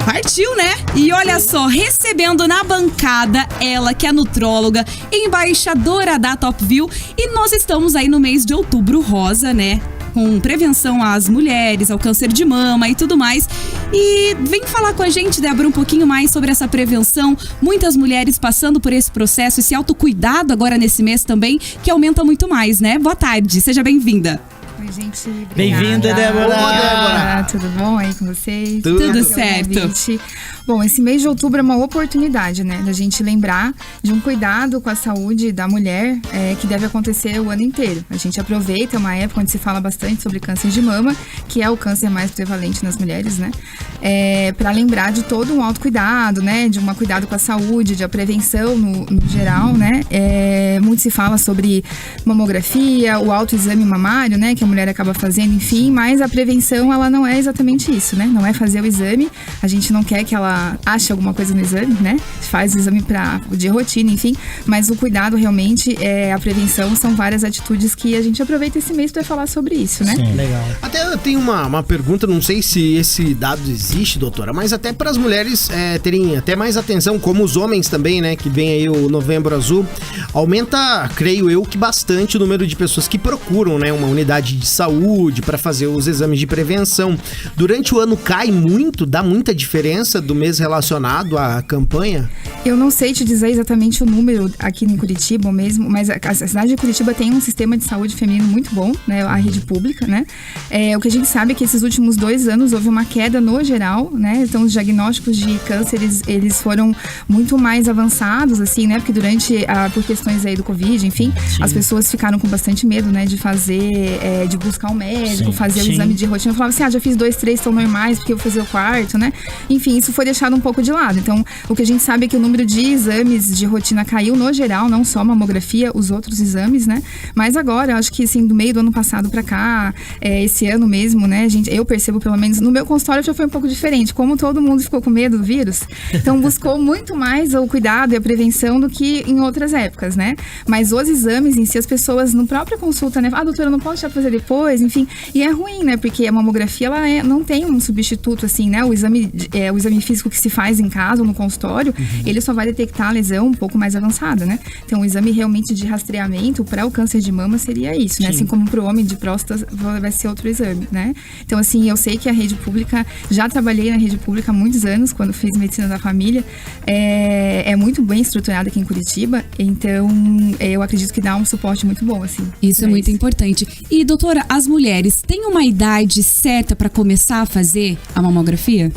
Partiu, né? E olha só, recebendo na bancada ela que é nutróloga, embaixadora da Top View, e nós estamos aí no mês de Outubro Rosa, né? Com prevenção às mulheres, ao câncer de mama e tudo mais. E vem falar com a gente, Débora, um pouquinho mais sobre essa prevenção. Muitas mulheres passando por esse processo, esse autocuidado agora nesse mês também, que aumenta muito mais, né? Boa tarde, seja bem-vinda. Oi, gente. Obrigada. Bem-vinda, Débora. Olá, Débora. Tudo bom aí com vocês? Tudo certo. Bom, esse mês de outubro é uma oportunidade, né, da gente lembrar de um cuidado com a saúde da mulher que deve acontecer o ano inteiro. A gente aproveita uma época onde se fala bastante sobre câncer de mama, que é o câncer mais prevalente nas mulheres, né, para lembrar de todo um autocuidado, né, de um cuidado com a saúde, de a prevenção no geral, né. Muito se fala sobre mamografia, o autoexame mamário, né, que a mulher acaba fazendo, enfim, mas a prevenção, ela não é exatamente isso, né, não é fazer o exame, a gente não quer que ela acha alguma coisa no exame, né? Faz o exame de rotina, enfim. Mas o cuidado realmente, a prevenção, são várias atitudes que a gente aproveita esse mês para falar sobre isso, né? Sim, legal. Até eu tenho uma pergunta, não sei se esse dado existe, doutora, mas até para as mulheres terem até mais atenção, como os homens também, né? Que vem aí o Novembro Azul, aumenta, creio eu, que bastante o número de pessoas que procuram, né? Uma unidade de saúde para fazer os exames de prevenção. Durante o ano cai muito, dá muita diferença do mês relacionado à campanha? Eu não sei te dizer exatamente o número aqui em Curitiba mesmo, mas a cidade de Curitiba tem um sistema de saúde feminino muito bom, né? A rede pública, né? O que a gente sabe é que esses últimos 2 anos houve uma queda no geral, né? Então os diagnósticos de câncer, eles foram muito mais avançados, assim, né? Porque por questões aí do Covid, enfim, sim, as pessoas ficaram com bastante medo, né? De fazer, de buscar um médico, sim, fazer o exame de rotina. Eu falava assim, já fiz 2, 3, estão normais, porque eu vou fazer o quarto, né? Enfim, isso foi deixado um pouco de lado. Então, o que a gente sabe é que o número de exames de rotina caiu no geral, não só a mamografia, os outros exames, né? Mas agora, eu acho que, assim, do meio do ano passado pra cá, esse ano mesmo, né, eu percebo, pelo menos, no meu consultório já foi um pouco diferente. Como todo mundo ficou com medo do vírus, então buscou muito mais o cuidado e a prevenção do que em outras épocas, né? Mas os exames em si, as pessoas, no própria consulta, né? Doutora, eu não posso já fazer depois, enfim. E é ruim, né? Porque a mamografia, ela não tem um substituto, assim, né? O exame físico que se faz em casa ou no consultório, ele só vai detectar a lesão um pouco mais avançada, né? Então, o exame realmente de rastreamento para o câncer de mama seria isso, né? Sim. Assim como para o homem de próstata vai ser outro exame, né? Então, assim, eu sei que a rede pública, já trabalhei na rede pública há muitos anos, quando fiz medicina da família, é muito bem estruturada aqui em Curitiba, então eu acredito que dá um suporte muito bom, assim. Isso é muito importante. E, doutora, as mulheres têm uma idade certa para começar a fazer a mamografia?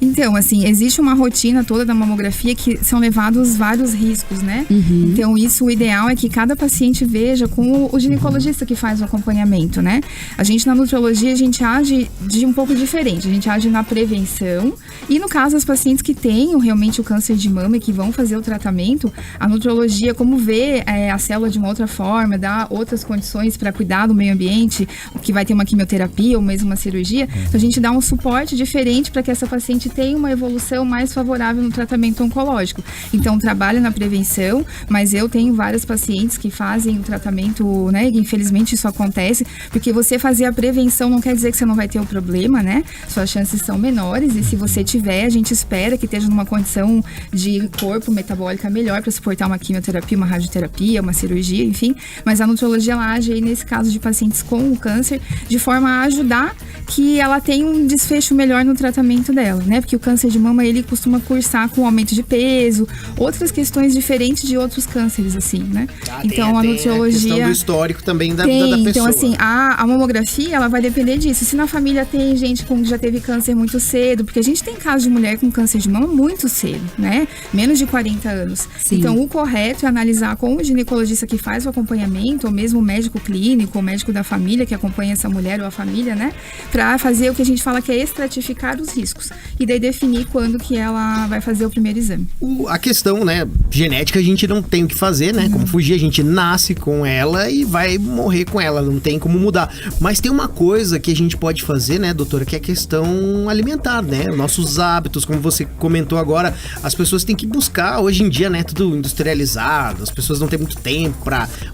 Então, assim, existe uma rotina toda da mamografia que são levados vários riscos, né? Então, o ideal é que cada paciente veja com o ginecologista que faz o acompanhamento, né? A gente, na nutrologia, a gente age de um pouco diferente. A gente age na prevenção e, no caso, as pacientes que têm realmente o câncer de mama e que vão fazer o tratamento, a nutrologia, como vê a célula de uma outra forma, dá outras condições para cuidar do meio ambiente, que vai ter uma quimioterapia ou mesmo uma cirurgia, então a gente dá um suporte diferente para que essa paciente tem uma evolução mais favorável no tratamento oncológico. Então, trabalho na prevenção, mas eu tenho várias pacientes que fazem o tratamento, né? E infelizmente isso acontece, porque você fazer a prevenção não quer dizer que você não vai ter o problema, né? Suas chances são menores e se você tiver, a gente espera que esteja numa condição de corpo metabólica melhor para suportar uma quimioterapia, uma radioterapia, uma cirurgia, enfim. Mas a nutrologia, ela age aí nesse caso de pacientes com o câncer, de forma a ajudar que ela tenha um desfecho melhor no tratamento dela, né? Porque o câncer de mama, ele costuma cursar com aumento de peso, outras questões diferentes de outros cânceres, assim, né? Então, a nutrologia... a questão do histórico também da pessoa. Então, assim, a mamografia, ela vai depender disso. Se na família tem gente que já teve câncer muito cedo, porque a gente tem casos de mulher com câncer de mama muito cedo, né? Menos de 40 anos. Sim. Então, o correto é analisar com o ginecologista que faz o acompanhamento, ou mesmo o médico clínico, o médico da família que acompanha essa mulher ou a família, né? Pra fazer o que a gente fala que é estratificar os riscos. E daí definir quando que ela vai fazer o primeiro exame. A questão, né, genética a gente não tem o que fazer, né, como fugir, a gente nasce com ela e vai morrer com ela, não tem como mudar. Mas tem uma coisa que a gente pode fazer, né, doutora, que é a questão alimentar, né, nossos hábitos, como você comentou agora, as pessoas têm que buscar, hoje em dia, né, tudo industrializado, as pessoas não têm muito tempo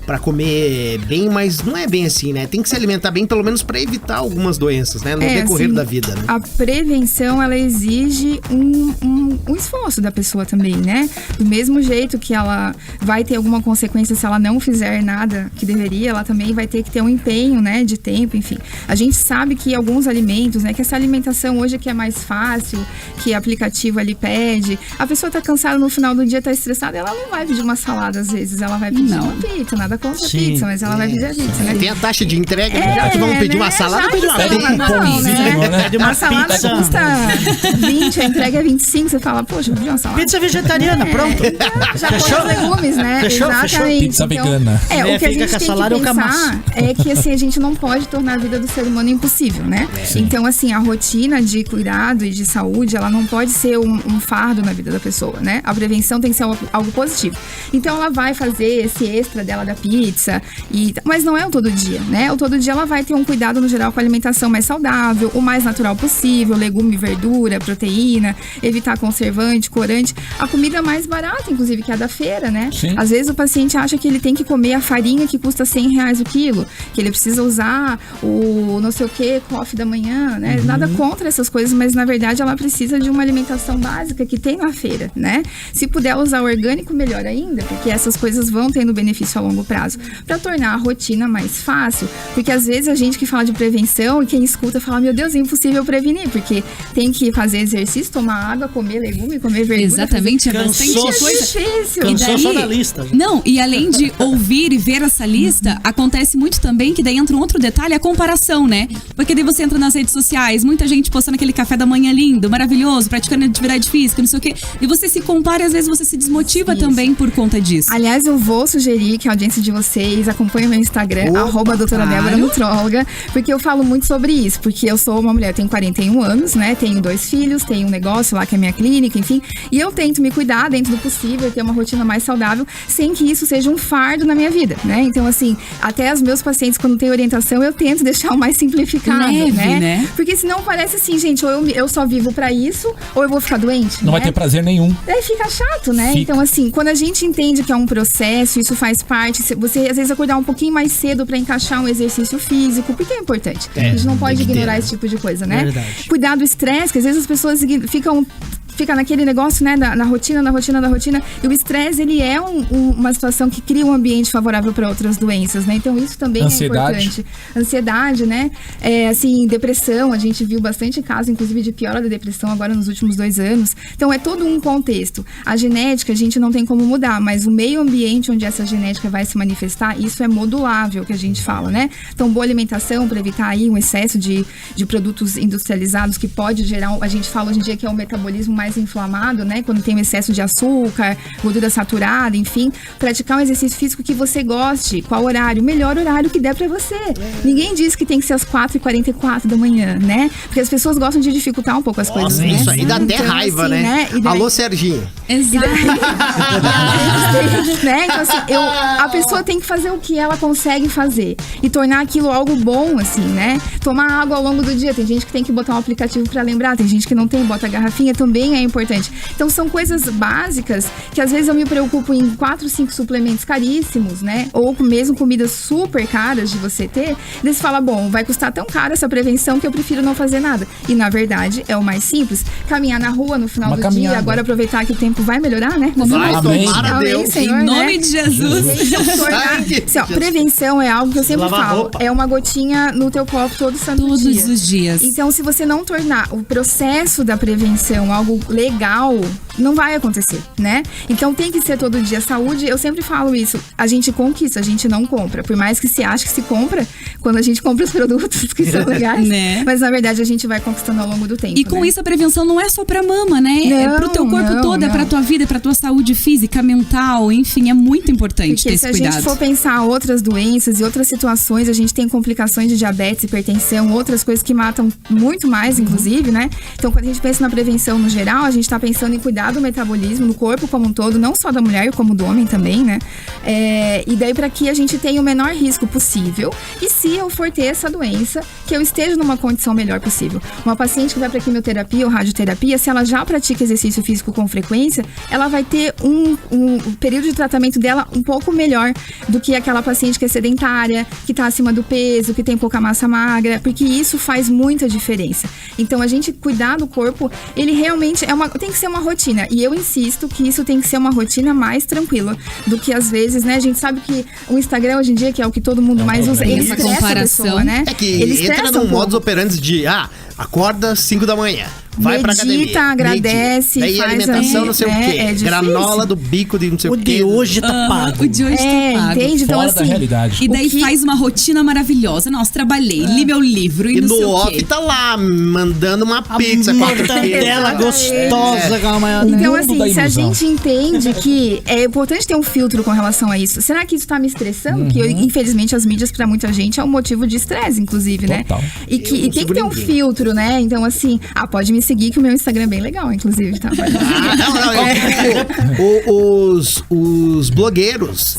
pra comer bem, mas não é bem assim, né, tem que se alimentar bem, pelo menos pra evitar algumas doenças, né, no decorrer assim, da vida, né. A prevenção, ela existe exige um esforço da pessoa também, né? Do mesmo jeito que ela vai ter alguma consequência se ela não fizer nada que deveria, ela também vai ter que ter um empenho, né, de tempo, enfim. A gente sabe que alguns alimentos, né, que essa alimentação hoje que é mais fácil, que aplicativo ali pede, a pessoa tá cansada no final do dia, tá estressada, ela não vai pedir uma salada às vezes, ela vai pedir uma pizza, nada contra a pizza, mas ela vai pedir a pizza, né? Tem a taxa de entrega, já que vamos pedir uma salada, pedir uma A salada custa 20, a entrega é 25, você fala, poxa, vou pedir uma salada. Pizza vegetariana, pronto. Já põe os legumes, né? Fechou? Exatamente. Pizza vegana. O que a gente tem que pensar é que assim, a gente não pode tornar a vida do ser humano impossível, né? Então, assim, a rotina de cuidado e de saúde, ela não pode ser um fardo na vida da pessoa, né? A prevenção tem que ser algo positivo. Então, ela vai fazer esse extra dela da pizza, mas não é o todo dia, né? O todo dia ela vai ter um cuidado, no geral, com a alimentação mais saudável, o mais natural possível, legume, verdura, proteína, evitar conservante, corante. A comida mais barata, inclusive, que é a da feira, né? Sim. Às vezes o paciente acha que ele tem que comer a farinha que custa R$100 o quilo, que ele precisa usar o não sei o que, coffee da manhã, né? Nada contra essas coisas, mas na verdade ela precisa de uma alimentação básica que tem na feira, né? Se puder usar orgânico, melhor ainda, porque essas coisas vão tendo benefício a longo prazo, para tornar a rotina mais fácil, porque às vezes a gente que fala de prevenção e quem escuta fala, meu Deus, é impossível prevenir, porque tem que fazer exercício, tomar água, comer legume, comer verdura. Exatamente, é bastante coisa. Difícil. Cansou só da lista. Gente. Não, e além de ouvir e ver essa lista, acontece muito também que daí entra um outro detalhe, a comparação, né? Porque daí você entra nas redes sociais, muita gente postando aquele café da manhã lindo, maravilhoso, praticando atividade física, não sei o quê. E você se compara e às vezes você se desmotiva também por conta disso. Aliás, eu vou sugerir que a audiência de vocês acompanhe o meu Instagram, @doutora Débora Nutróloga, porque eu falo muito sobre isso, porque eu sou uma mulher, tenho 41 anos, né? Tenho 2 filhos, tenho um negócio lá que é a minha clínica, enfim. E eu tento me cuidar dentro do possível, ter uma rotina mais saudável, sem que isso seja um fardo na minha vida, né? Então, assim, até os meus pacientes, quando tem orientação, eu tento deixar o mais simplificado, leve, né? Porque senão parece assim, gente, ou eu só vivo pra isso, ou eu vou ficar doente, Não vai ter prazer nenhum. Daí fica chato, né? Fica. Então, assim, quando a gente entende que é um processo, isso faz parte, você às vezes acordar um pouquinho mais cedo pra encaixar um exercício físico, porque é importante. A gente não pode ignorar esse tipo de coisa, né? Verdade. Cuidar do estresse, que às vezes as pessoas fica naquele negócio, né, na rotina, e o estresse, ele é uma situação que cria um ambiente favorável para outras doenças, né, então isso também é importante. Ansiedade, né, assim, depressão, a gente viu bastante casos, inclusive, de piora da depressão agora nos últimos 2 anos, então é todo um contexto. A genética, a gente não tem como mudar, mas o meio ambiente onde essa genética vai se manifestar, isso é modulável, que a gente fala, né, então boa alimentação para evitar aí um excesso de produtos industrializados que pode gerar, a gente fala hoje em dia que é o metabolismo mais inflamado, né? Quando tem um excesso de açúcar, gordura saturada, enfim. Praticar um exercício físico que você goste. Qual horário? O melhor horário que der pra você. Ninguém diz que tem que ser às 4h44 da manhã, né? Porque as pessoas gostam de dificultar um pouco as coisas, né? Isso aí dá até raiva, assim, né? E daí... Alô, Serginho. Exato. né? Então, assim, a pessoa tem que fazer o que ela consegue fazer e tornar aquilo algo bom, assim, né? Tomar água ao longo do dia. Tem gente que tem que botar um aplicativo pra lembrar, tem gente que não tem, bota a garrafinha, também é importante. Então, são coisas básicas que às vezes eu me preocupo em 4, 5 suplementos caríssimos, né? Ou mesmo comidas super caras de você ter. Daí você fala, bom, vai custar tão caro essa prevenção que eu prefiro não fazer nada. E, na verdade, é o mais simples. Caminhar na rua no final do dia, agora aproveitar que o tempo vai melhorar, né? Vai, tomara Deus. Senhor, em nome né? de Jesus. Assim, ó, prevenção é algo que eu sempre falo. É uma gotinha no teu copo todo santo dia. Todos os dias. Então, se você não tornar o processo da prevenção algo legal, não vai acontecer, né? Então, tem que ser todo dia. Saúde, eu sempre falo isso. A gente conquista, a gente não compra. Por mais que se ache que se compra, quando a gente compra os produtos que são legais. Né? Mas, na verdade, a gente vai conquistando ao longo do tempo. E com né? isso, a prevenção não é só pra mama, né? Não, é pro teu corpo todo, é pra tua vida, é pra tua saúde física, mental, enfim, é muito importante Porque ter esse cuidado. Se a gente for pensar outras doenças e outras situações, a gente tem complicações de diabetes, hipertensão, outras coisas que matam muito mais, inclusive, né? Então, quando a gente pensa na prevenção no geral, a gente tá pensando em cuidar cuidar do metabolismo no corpo como um todo, não só da mulher, como do homem também, né? E daí para que a gente tenha o menor risco possível. E se eu for ter essa doença, que eu esteja numa condição melhor possível. Uma paciente que vai para quimioterapia ou radioterapia, se ela já pratica exercício físico com frequência, ela vai ter um período de tratamento dela um pouco melhor do que aquela paciente que é sedentária, que está acima do peso, que tem pouca massa magra, porque isso faz muita diferença. Então, a gente cuidar do corpo, ele realmente tem que ser uma rotina. E eu insisto que isso tem que ser uma rotina mais tranquila do que às vezes, né? A gente sabe que o Instagram hoje em dia, que é o que todo mundo mais usa, ele estressa a pessoa, né? É que ele entra num modus operandi de, acorda 5 da manhã. Vai pra academia. Medita, agradece, daí faz alimentação não sei o quê. Granola do bico de não sei o quê. O de hoje tá pago. O de hoje tá pago. Entende? Então, Fora da assim, realidade. E daí faz uma rotina maravilhosa. Nossa, trabalhei, li meu livro e E não sei no o quê. off tá lá, mandando uma pizza, A 4 mortadela gostosa com a maior. Então, mundo assim, da se a ilusão. gente entende que é importante ter um filtro com relação a isso, será que isso tá me estressando? Que, infelizmente, as mídias, pra muita gente, é um motivo de estresse, inclusive, né? Total. E tem que ter um filtro, né? Então, assim, pode me seguir que o meu Instagram é bem legal, inclusive, tá? Os blogueiros.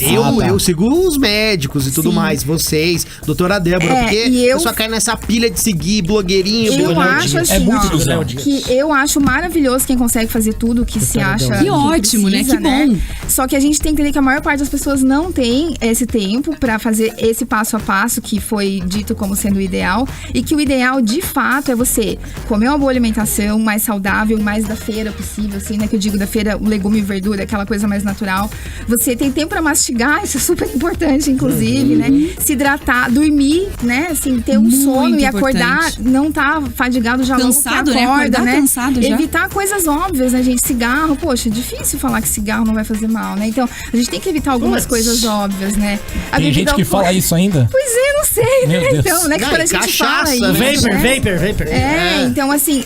Eu sigo os médicos e tudo mais. Vocês, doutora Débora, porque eu só caio nessa pilha de seguir blogueirinho. Eu acho assim, muito ilusão. que eu acho maravilhoso quem consegue fazer tudo que se acha. Que ótimo, né? precisa, Que bom. Só que a gente tem que entender que a maior parte das pessoas não tem esse tempo pra fazer esse passo a passo que foi dito como sendo o ideal. E que o ideal, de fato, é você comer uma boa alimentação, mais saudável, mais da feira possível, assim, né? Que eu digo da feira, o legume e verdura, aquela coisa mais natural. Você tem tempo pra mastigar, isso é super importante, inclusive, né? Se hidratar, dormir, né? Assim, ter um Muito sono e importante. acordar, não tá fadigado já Cansado, logo que né? acorda, Acordar cansado já. Evitar coisas óbvias, né, gente? Cigarro, poxa, é difícil falar que cigarro não vai fazer mal, né? Então, a gente tem que evitar algumas coisas óbvias, né? Tem gente que fala isso ainda? Pois é, não sei, Meu né? Deus. Então, né? Que quando a gente fala isso, Vapor. então assim,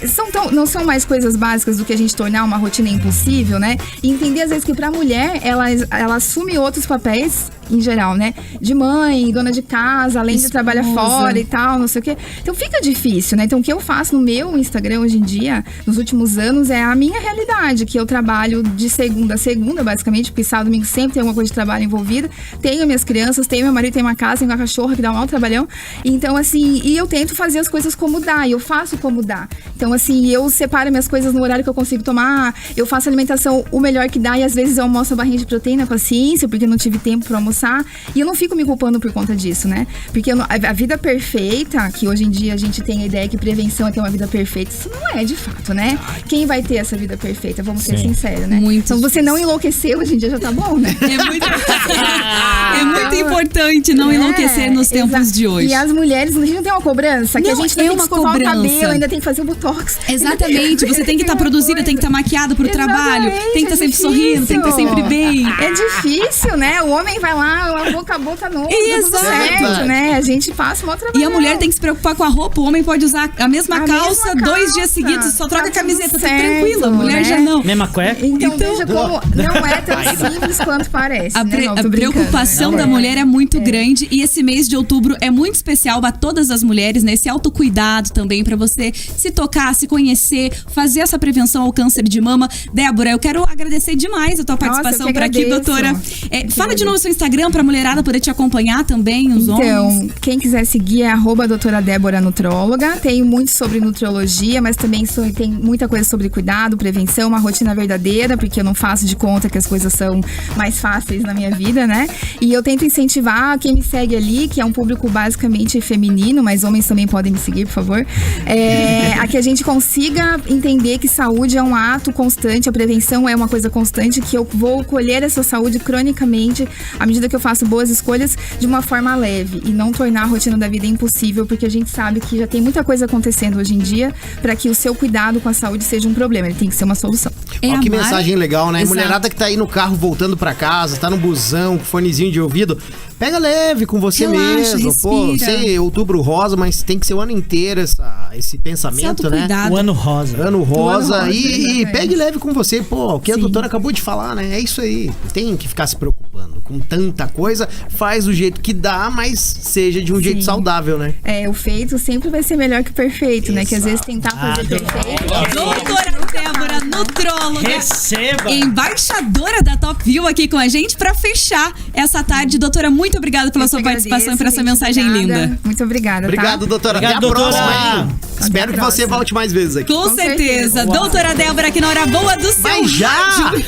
não são mais coisas básicas do que a gente tornar uma rotina impossível, né? E entender às vezes que pra mulher, ela assume outros papéis em geral, né? De mãe, dona de casa, além de trabalhar fora e tal, não sei o quê. Então fica difícil, né? Então o que eu faço no meu Instagram hoje em dia, nos últimos anos, é a minha realidade, que eu trabalho de segunda a segunda, basicamente, porque sábado, domingo sempre tem alguma coisa de trabalho envolvida. Tenho minhas crianças, tenho meu marido, tenho uma casa, tenho uma cachorra que dá um alto trabalhão. Então, assim, e eu tento fazer as coisas como dá, e eu faço como dá. Então, assim, eu separo minhas coisas no horário que eu consigo tomar, eu faço a alimentação o melhor que dá, e às vezes eu almoço a barrinha de proteína com a ciência, porque eu não tive tempo pra almoçar. E eu não fico me culpando por conta disso, né? Porque a vida perfeita, que hoje em dia a gente tem a ideia que prevenção é ter uma vida perfeita, isso não é de fato, né? Quem vai ter essa vida perfeita? Vamos ser sinceros, né? Muito então você não enlouquecer hoje em dia já tá bom, né? É muito importante não enlouquecer nos tempos exato. de hoje. E as mulheres, a gente não tem uma cobrança, que a gente não tem que escovar o cabelo, ainda tem que fazer o botox. Exatamente, você tem que estar produzida, tem que estar maquiada pro trabalho, tem que estar sempre sorrindo, tem que estar sempre bem. É difícil, né? O homem vai lá, a boca tá nova, tudo certo, né? A gente passa um trabalho. E a mulher tem que se preocupar com a roupa, o homem pode usar a mesma calça 2 dias seguidos, só troca a camiseta, tudo tranquilo, a mulher né? já não. Mesma cueca. Então veja como não é tão simples quanto parece, A, né? Não, a tô brincando, preocupação né? da mulher é muito grande e esse mês de outubro é muito especial para todas as mulheres, né? Esse autocuidado também para você se tocar, se conhecer, fazer essa prevenção ao câncer de mama. Débora, eu quero agradecer demais a tua participação por aqui, doutora. Fala de novo o seu Instagram pra mulherada poder te acompanhar também, os homens. Então, quem quiser seguir é @doutora Débora Nutróloga. Tenho muito sobre nutrologia, mas também tem muita coisa sobre cuidado, prevenção, uma rotina verdadeira, porque eu não faço de conta que as coisas são mais fáceis na minha vida, né? E eu tento incentivar quem me segue ali, que é um público basicamente feminino, mas homens também podem me seguir, por favor. A que a gente consiga entender que saúde é um ato constante, a prevenção é uma coisa constante, que eu vou colher essa saúde cronicamente à medida que eu faço boas escolhas de uma forma leve e não tornar a rotina da vida impossível, porque a gente sabe que já tem muita coisa acontecendo hoje em dia para que o seu cuidado com a saúde seja um problema, ele tem que ser uma solução. Ó, que mensagem legal, né? Exato. Mulherada que tá aí no carro voltando pra casa, tá no busão, com fonezinho de ouvido, pega leve com você Relaxa, mesmo. Pô, respira. sei, outubro rosa, mas tem que ser o ano inteiro esse pensamento, né? Autocuidado. O ano rosa. Ano rosa, rosa, e exatamente. pegue leve com você, pô, o que a Sim. doutora acabou de falar, né? É isso aí, tem que ficar se preocupando com tanta coisa, faz do jeito que dá, mas seja de um jeito saudável, né? O feito sempre vai ser melhor que o perfeito, né? Que às vezes tentar fazer perfeito. Doutora Débora doutora nutróloga, Receba! embaixadora da Top View aqui com a gente pra fechar essa tarde. Doutora, muito obrigada pela sua participação e por essa gente, mensagem obrigada. linda. Muito obrigada, Obrigado, tá? doutora. Obrigado, Até a doutora. próxima, hein? Espero que você próxima. volte mais vezes aqui. Com certeza. certeza. Doutora Débora aqui na Hora Boa do seu Mas já? rádio.